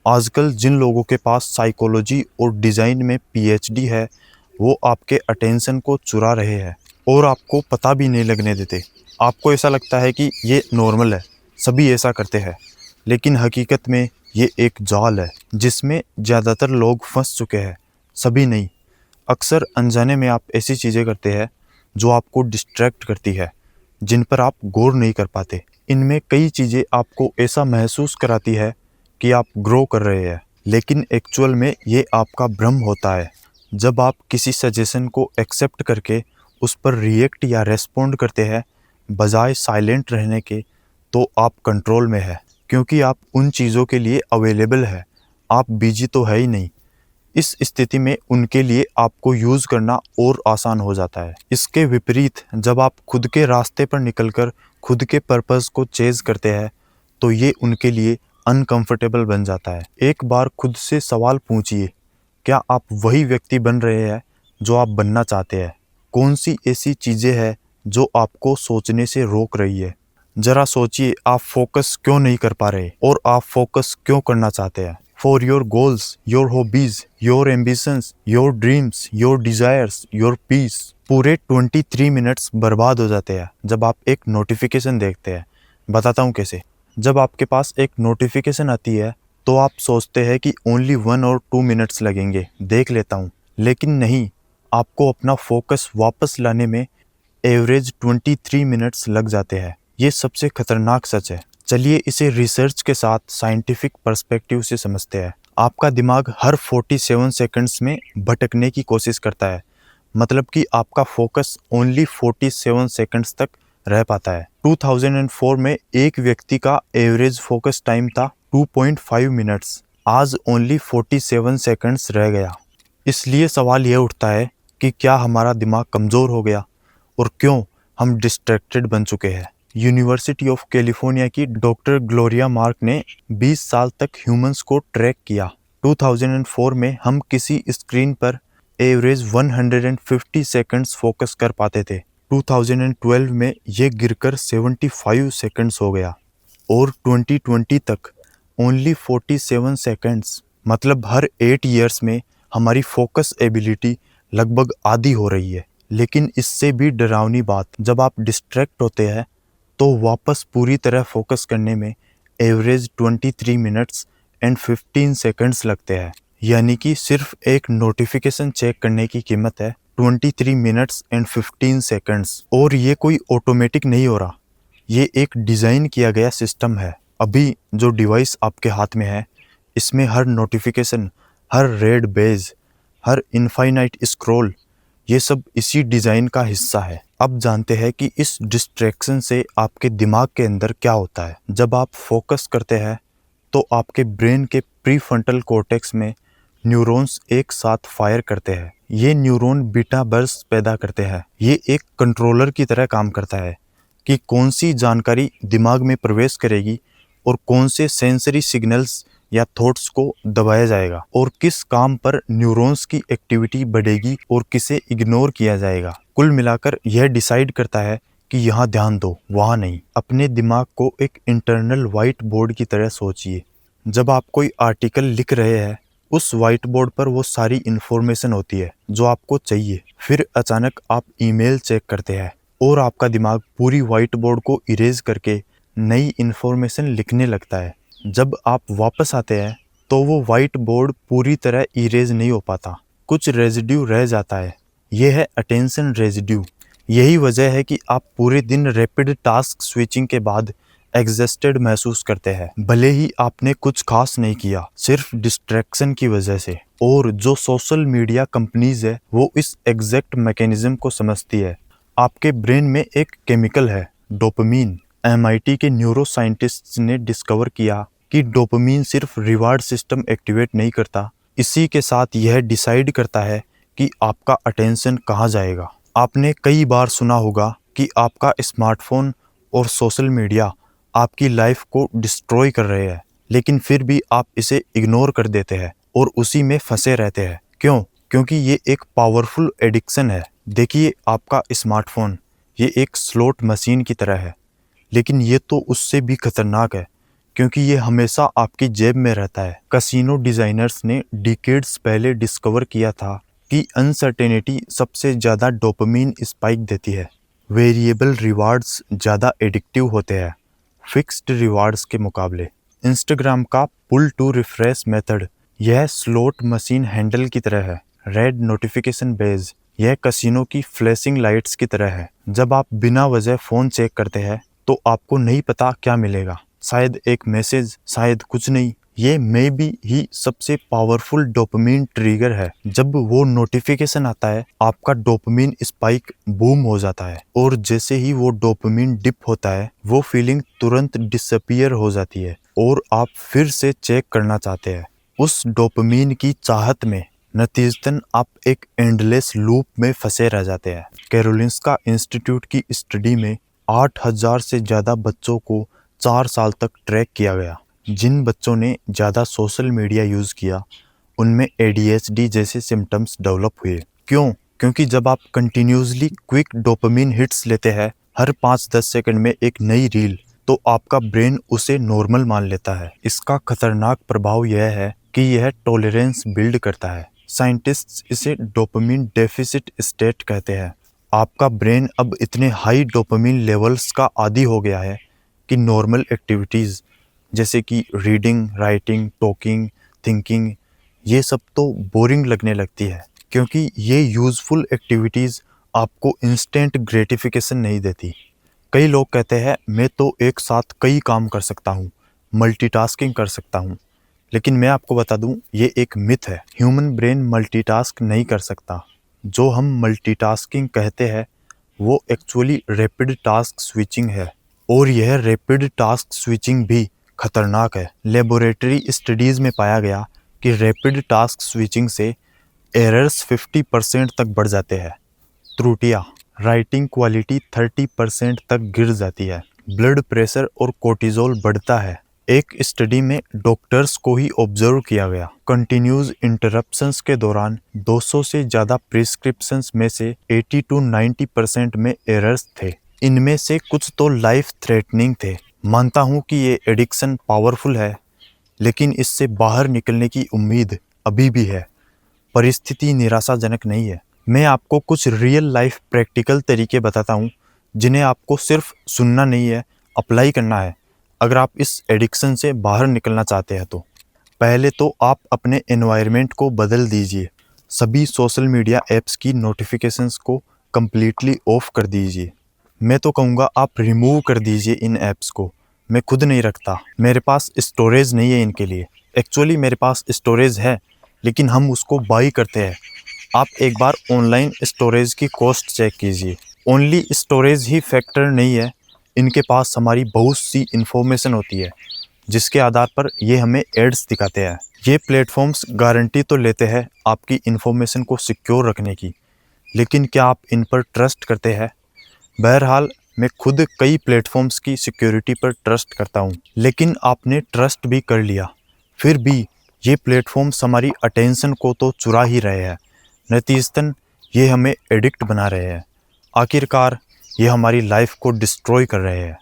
आजकल जिन लोगों के पास साइकोलॉजी और डिज़ाइन में पीएचडी है, वो आपके अटेंशन को चुरा रहे हैं और आपको पता भी नहीं लगने देते। आपको ऐसा लगता है कि ये नॉर्मल है, सभी ऐसा करते हैं, लेकिन हकीकत में ये एक जाल है जिसमें ज़्यादातर लोग फंस चुके हैं, सभी नहीं। अक्सर अनजाने में आप ऐसी चीज़ें करते हैं जो आपको डिस्ट्रैक्ट करती है, जिन पर आप गौर नहीं कर पाते। इनमें कई चीज़ें आपको ऐसा महसूस कराती है कि आप ग्रो कर रहे हैं, लेकिन एक्चुअल में ये आपका भ्रम होता है। जब आप किसी सजेशन को एक्सेप्ट करके उस पर रिएक्ट या रेस्पॉन्ड करते हैं बजाय साइलेंट रहने के, तो आप कंट्रोल में है, क्योंकि आप उन चीज़ों के लिए अवेलेबल है, आप बिजी तो है ही नहीं। इस स्थिति में उनके लिए आपको यूज़ करना और आसान हो जाता है। इसके विपरीत जब आप खुद के रास्ते पर निकलकर खुद के पर्पस को चेज़ करते हैं, तो ये उनके लिए अनकंफर्टेबल बन जाता है। एक बार खुद से सवाल पूछिए, क्या आप वही व्यक्ति बन रहे हैं जो आप बनना चाहते हैं? कौन सी ऐसी चीज़ें हैं जो आपको सोचने से रोक रही है? ज़रा सोचिए, आप फोकस क्यों नहीं कर पा रहे और आप फोकस क्यों करना चाहते हैं? For your goals, your hobbies, your ambitions, your dreams, your desires, your peace. पूरे 23 मिनट्स बर्बाद हो जाते हैं जब आप एक नोटिफिकेशन देखते हैं। बताता हूँ कैसे। जब आपके पास एक नोटिफिकेशन आती है तो आप सोचते हैं कि ओनली 1 और 2 मिनट्स लगेंगे, देख लेता हूँ। लेकिन नहीं, आपको अपना फोकस वापस लाने में एवरेज 23 मिनट्स लग जाते हैं। ये सबसे खतरनाक सच है। चलिए इसे रिसर्च के साथ साइंटिफिक पर्सपेक्टिव से समझते हैं। आपका दिमाग हर 47 सेकंड्स में भटकने की कोशिश करता है, मतलब कि आपका फोकस ओनली 47 सेकंड्स तक रह पाता है। 2004 में एक व्यक्ति का एवरेज फोकस टाइम था 2.5 मिनट्स। आज ओनली 47 सेकंड्स रह गया। इसलिए सवाल यह उठता है कि क्या हमारा दिमाग कमज़ोर हो गया और क्यों हम डिस्ट्रैक्टेड बन चुके हैं। यूनिवर्सिटी ऑफ कैलिफोर्निया की डॉक्टर ग्लोरिया मार्क ने 20 साल तक ह्यूमंस को ट्रैक किया। 2004 में हम किसी स्क्रीन पर एवरेज 150 सेकंड्स फोकस कर पाते थे। 2012 में ये गिरकर 75 सेकंड्स हो गया और 2020 तक ओनली 47 सेकंड्स। मतलब हर 8 ईयर्स में हमारी फोकस एबिलिटी लगभग आधी हो रही है। लेकिन इससे भी डरावनी बात, जब आप डिस्ट्रैक्ट होते हैं तो वापस पूरी तरह फोकस करने में एवरेज 23 मिनट्स एंड 15 सेकंड्स लगते हैं। यानी कि सिर्फ एक नोटिफिकेशन चेक करने की कीमत है 23 मिनट्स एंड 15 सेकंड्स। और ये कोई ऑटोमेटिक नहीं हो रहा, ये एक डिज़ाइन किया गया सिस्टम है। अभी जो डिवाइस आपके हाथ में है, इसमें हर नोटिफिकेशन, हर रेड बेज, हर इनफाइनाइट स्क्रॉल, ये सब इसी डिज़ाइन का हिस्सा है। अब जानते हैं कि इस डिस्ट्रैक्शन से आपके दिमाग के अंदर क्या होता है। जब आप फोकस करते हैं तो आपके ब्रेन के प्रीफ्रंटल कॉर्टेक्स में न्यूरॉन्स एक साथ फायर करते हैं। ये न्यूरॉन बीटा बर्स्ट पैदा करते हैं। ये एक कंट्रोलर की तरह काम करता है कि कौन सी जानकारी दिमाग में प्रवेश करेगी और कौन से सेंसरी सिग्नल्स या थॉट्स को दबाया जाएगा, और किस काम पर न्यूरॉन्स की एक्टिविटी बढ़ेगी और किसे इग्नोर किया जाएगा। कुल मिलाकर यह डिसाइड करता है कि यहाँ ध्यान दो, वहाँ नहीं। अपने दिमाग को एक इंटरनल वाइट बोर्ड की तरह सोचिए। जब आप कोई आर्टिकल लिख रहे हैं, उस वाइट बोर्ड पर वो सारी इन्फॉर्मेशन होती है जो आपको चाहिए। फिर अचानक आप ईमेल चेक करते हैं और आपका दिमाग पूरी वाइट बोर्ड को इरेज करके नई इन्फॉर्मेशन लिखने लगता है। जब आप वापस आते हैं तो वो वाइट बोर्ड पूरी तरह इरेज नहीं हो पाता, कुछ रेजिड्यू रह जाता है। यह है अटेंशन रेजिड्यू। यही वजह है कि आप पूरे दिन रैपिड टास्क स्विचिंग के बाद एग्जॉस्टेड महसूस करते हैं, भले ही आपने कुछ खास नहीं किया, सिर्फ डिस्ट्रैक्शन की वजह से। और जो सोशल मीडिया कंपनीज है वो इस एग्जैक्ट मैकेनिज्म को समझती है। आपके ब्रेन में एक केमिकल है डोपामीन। MIT के न्यूरो साइंटिस्ट्स ने डिस्कवर किया कि डोपामीन सिर्फ रिवार्ड सिस्टम एक्टिवेट नहीं करता, इसी के साथ यह डिसाइड करता है कि आपका अटेंशन कहाँ जाएगा। आपने कई बार सुना होगा कि आपका स्मार्टफोन और सोशल मीडिया आपकी लाइफ को डिस्ट्रॉय कर रहे हैं, लेकिन फिर भी आप इसे इग्नोर कर देते हैं और उसी में फंसे रहते हैं। क्यों? क्योंकि ये एक पावरफुल एडिक्शन है। देखिए, आपका स्मार्टफोन ये एक स्लॉट मशीन की तरह है, लेकिन ये तो उससे भी खतरनाक है, क्योंकि ये हमेशा आपकी जेब में रहता है। कसिनो डिजाइनर्स ने डिकेड्स पहले डिस्कवर किया था कि अनसर्टेनिटी सबसे ज़्यादा डोपामिन स्पाइक देती है। वेरिएबल रिवार्ड्स ज़्यादा एडिक्टिव होते हैं फिक्स्ड रिवार्ड्स के मुकाबले। इंस्टाग्राम का पुल टू रिफ्रेश मेथड यह स्लॉट मशीन हैंडल की तरह है। रेड नोटिफिकेशन बेज यह कसिनो की फ्लैशिंग लाइट्स की तरह है। जब आप बिना वजह फ़ोन चेक करते हैं तो आपको नहीं पता क्या मिलेगा, शायद एक मैसेज, शायद कुछ नहीं। ये मे बी ही सबसे पावरफुल डोपामिन ट्रिगर है। जब वो नोटिफिकेशन आता है आपका डोपामिन स्पाइक बूम हो जाता है और जैसे ही वो डोपामिन डिप होता है वो फीलिंग तुरंत डिसअपीयर हो जाती है और आप फिर से चेक करना चाहते हैं। उस डोपामिन की चाहत में नतीजतन आप एक एंडलेस लूप में फंसे रह जाते हैं। कैरोलिंस्का इंस्टीट्यूट की स्टडी में 8,000 से ज़्यादा बच्चों को 4 साल तक ट्रैक किया गया। जिन बच्चों ने ज़्यादा सोशल मीडिया यूज़ किया उनमें ADHD जैसे सिम्टम्स डेवलप हुए। क्यों? क्योंकि जब आप कंटिन्यूसली क्विक डोपामिन हिट्स लेते हैं, हर 5-10 सेकंड में एक नई रील, तो आपका ब्रेन उसे नॉर्मल मान लेता है। इसका खतरनाक प्रभाव यह है कि यह टॉलरेंस बिल्ड करता है। साइंटिस्ट्स इसे डोपामिन डेफिसिट स्टेट कहते हैं। आपका ब्रेन अब इतने हाई डोपामिन लेवल्स का आदी हो गया है कि नॉर्मल एक्टिविटीज़ जैसे कि रीडिंग, राइटिंग, टॉकिंग, थिंकिंग, ये सब तो बोरिंग लगने लगती है, क्योंकि ये यूज़फुल एक्टिविटीज़ आपको इंस्टेंट ग्रेटिफिकेशन नहीं देती। कई लोग कहते हैं मैं तो एक साथ कई काम कर सकता हूँ, मल्टीटास्किंग कर सकता हूँ, लेकिन मैं आपको बता दूँ ये एक मिथ है। ह्यूमन ब्रेन मल्टीटास्क नहीं कर सकता। जो हम मल्टीटास्किंग कहते हैं वो एक्चुअली रैपिड टास्क स्विचिंग है, और यह रैपिड टास्क स्विचिंग भी खतरनाक है। लेबोरेटरी स्टडीज़ में पाया गया कि रैपिड टास्क स्विचिंग से एरर्स 50% तक बढ़ जाते हैं। त्रुटियाँ, राइटिंग क्वालिटी 30% तक गिर जाती है। ब्लड प्रेशर और कोर्टिजोल बढ़ता है। एक स्टडी में डॉक्टर्स को ही ऑब्जर्व किया गया। कंटिन्यूज इंटरप्शंस के दौरान 200 से ज़्यादा प्रिस्क्रिप्शंस में से 80 to 90% में एरर्स थे। इनमें से कुछ तो लाइफ थ्रेटनिंग थे। मानता हूँ कि ये एडिक्शन पावरफुल है, लेकिन इससे बाहर निकलने की उम्मीद अभी भी है। परिस्थिति निराशाजनक नहीं है। मैं आपको कुछ रियल लाइफ प्रैक्टिकल तरीके बताता हूँ जिन्हें आपको सिर्फ सुनना नहीं है, अप्लाई करना है अगर आप इस एडिक्शन से बाहर निकलना चाहते हैं तो। पहले तो आप अपने एनवायरनमेंट को बदल दीजिए। सभी सोशल मीडिया ऐप्स की नोटिफिकेशंस को कम्प्लीटली ऑफ कर दीजिए। मैं तो कहूँगा आप रिमूव कर दीजिए इन ऐप्स को। मैं खुद नहीं रखता, मेरे पास स्टोरेज नहीं है इनके लिए। एक्चुअली मेरे पास स्टोरेज है, लेकिन हम उसको बाई करते हैं। आप एक बार ऑनलाइन स्टोरेज की कॉस्ट चेक कीजिए। ओनली स्टोरेज ही फैक्टर नहीं है, इनके पास हमारी बहुत सी इन्फॉर्मेशन होती है जिसके आधार पर ये हमें एड्स दिखाते हैं। ये प्लेटफॉर्म्स गारंटी तो लेते हैं आपकी इन्फॉर्मेशन को सिक्योर रखने की, लेकिन क्या आप इन पर ट्रस्ट करते हैं? बहरहाल मैं खुद कई प्लेटफॉर्म्स की सिक्योरिटी पर ट्रस्ट करता हूँ, लेकिन आपने ट्रस्ट भी कर लिया, फिर भी ये प्लेटफॉर्म्स हमारी अटेंशन को तो चुरा ही रहे हैं। नतीजतन ये हमें एडिक्ट बना रहे हैं। आखिरकार ये हमारी लाइफ को डिस्ट्रॉय कर रहे हैं।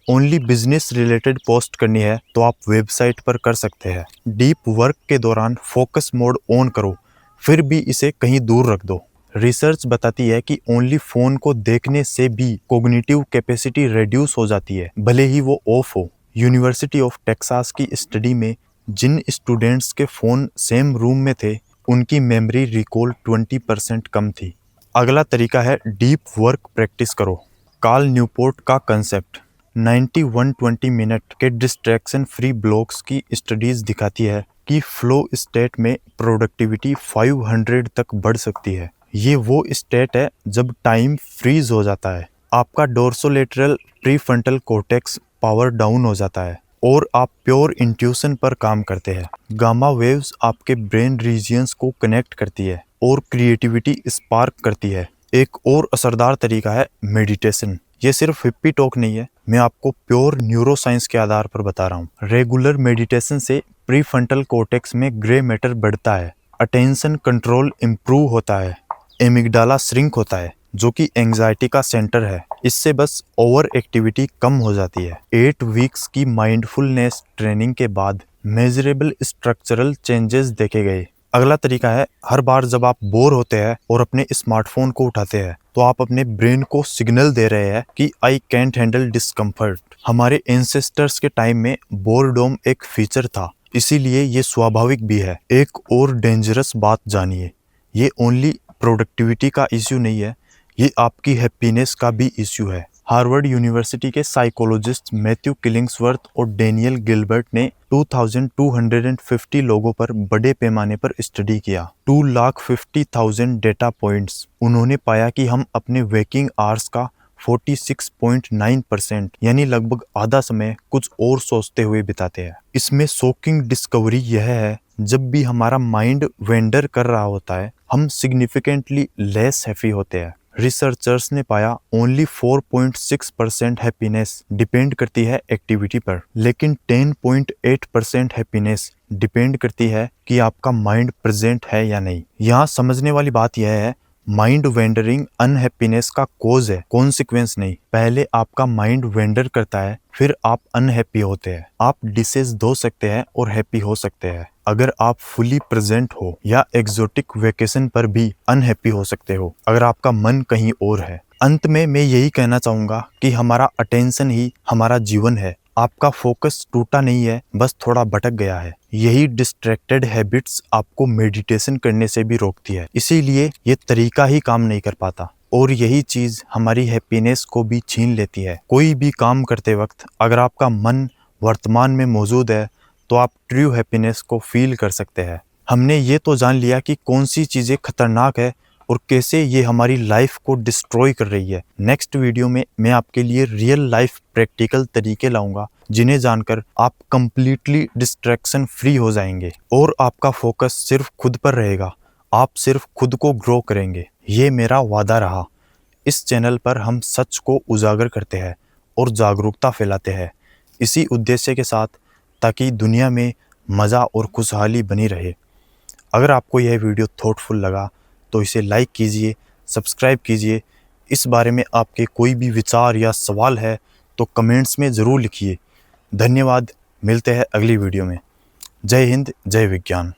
ओनली बिजनेस रिलेटेड पोस्ट करनी है तो आप वेबसाइट पर कर सकते हैं। डीप वर्क के दौरान फोकस मोड ऑन करो, फिर भी इसे कहीं दूर रख दो। रिसर्च बताती है कि ओनली फ़ोन को देखने से भी कॉग्निटिव कैपेसिटी रिड्यूस हो जाती है, भले ही वो ऑफ हो। यूनिवर्सिटी ऑफ टेक्सास की स्टडी में जिन स्टूडेंट्स के फ़ोन सेम रूम में थे उनकी मेमोरी रिकॉल 20% कम थी। अगला तरीका है डीप वर्क प्रैक्टिस करो। कार्ल न्यूपोर्ट का कंसेप्ट 90-120 मिनट के डिस्ट्रैक्शन फ्री ब्लॉक्स की स्टडीज़ दिखाती है कि फ्लो स्टेट में प्रोडक्टिविटी 500 तक बढ़ सकती है। ये वो स्टेट है जब टाइम फ्रीज हो जाता है, आपका डोर्सोलेटरल प्रीफ्रंटल कॉर्टेक्स पावर डाउन हो जाता है और आप प्योर इंट्यूशन पर काम करते हैं। गामा वेव्स आपके ब्रेन रीजियंस को कनेक्ट करती है और क्रिएटिविटी स्पार्क करती है। एक और असरदार तरीका है मेडिटेशन। ये सिर्फ हिप्पी टॉक नहीं है, मैं आपको प्योर न्यूरोसाइंस के आधार पर बता रहा हूँ। रेगुलर मेडिटेशन से प्रीफ्रंटल कॉर्टेक्स में ग्रे मैटर बढ़ता है, अटेंशन कंट्रोल इम्प्रूव होता है, एमिगडाला श्रिंक होता है, जो कि एंजाइटी का सेंटर है। इससे बस ओवर एक्टिविटी कम हो जाती है। 8 वीक्स की माइंडफुलनेस ट्रेनिंग के बाद मेजरेबल स्ट्रक्चरल चेंजेस देखे गए। अगला तरीका है, हर बार जब आप बोर होते हैं और अपने स्मार्टफोन को उठाते हैं तो आप अपने ब्रेन को सिग्नल दे रहे हैं कि आई कैंट हैंडल डिस्कम्फर्ट। हमारे एंसेस्टर्स के टाइम में बोरडोम एक फीचर था, इसीलिए ये स्वाभाविक भी है। एक और डेंजरस बात जानिए, ये ओनली प्रोडक्टिविटी का इश्यू नहीं है, ये आपकी हैप्पीनेस का भी इश्यू है। हार्वर्ड यूनिवर्सिटी के साइकोलॉजिस्ट मैथ्यू किलिंग्सवर्थ और डेनियल गिलबर्ट ने 2250 लोगों पर बड़े पैमाने पर स्टडी किया, 2,50,000 डेटा पॉइंट्स। उन्होंने पाया कि हम अपने वेकिंग आवर्स का 46.9% यानी लगभग आधा समय कुछ और सोचते हुए बिताते हैं। इसमें शॉकिंग डिस्कवरी यह है, जब भी हमारा माइंड वेंडर कर रहा होता है हम सिग्निफिकेंटली लेस हैप्पी होते हैं। रिसर्चर्स ने पाया ओनली 4.6% हैप्पीनेस डिपेंड करती है एक्टिविटी पर, लेकिन 10.8% हैप्पीनेस डिपेंड करती है कि आपका माइंड प्रेजेंट है या नहीं। यहाँ समझने वाली बात यह है, माइंड वेंडरिंग अनहैप्पीनेस का कोज है, कॉन्सिक्वेंस नहीं। पहले आपका माइंड वेंडर करता है, फिर आप अनहैप्पी होते हैं। आप डिशेस धो सकते हैं और हैप्पी हो सकते हैं। अगर आप फुली प्रेजेंट हो या एक्सोटिक वेकेशन पर भी अनहैप्पी हो सकते हो अगर आपका मन कहीं और है। अंत में मैं यही कहना चाहूंगा कि हमारा अटेंशन ही हमारा जीवन है। आपका फोकस टूटा नहीं है, बस थोड़ा भटक गया है। यही डिस्ट्रैक्टेड हैबिट्स आपको मेडिटेशन करने से भी रोकती है, इसीलिए ये तरीका ही काम नहीं कर पाता और यही चीज हमारी हैप्पीनेस को भी छीन लेती है। कोई भी काम करते वक्त अगर आपका मन वर्तमान में मौजूद है तो आप ट्रू हैप्पीनेस को फील कर सकते हैं। हमने ये तो जान लिया कि कौन सी चीज़ें खतरनाक है और कैसे ये हमारी लाइफ को डिस्ट्रॉय कर रही है। नेक्स्ट वीडियो में मैं आपके लिए रियल लाइफ प्रैक्टिकल तरीके लाऊंगा, जिन्हें जानकर आप कंप्लीटली डिस्ट्रैक्शन फ्री हो जाएंगे और आपका फोकस सिर्फ खुद पर रहेगा। आप सिर्फ खुद को ग्रो करेंगे, ये मेरा वादा रहा। इस चैनल पर हम सच को उजागर करते हैं और जागरूकता फैलाते हैं, इसी उद्देश्य के साथ ताकि दुनिया में मज़ा और खुशहाली बनी रहे। अगर आपको यह वीडियो थॉटफुल लगा तो इसे लाइक कीजिए, सब्सक्राइब कीजिए। इस बारे में आपके कोई भी विचार या सवाल है तो कमेंट्स में ज़रूर लिखिए। धन्यवाद, मिलते हैं अगली वीडियो में। जय हिंद, जय विज्ञान।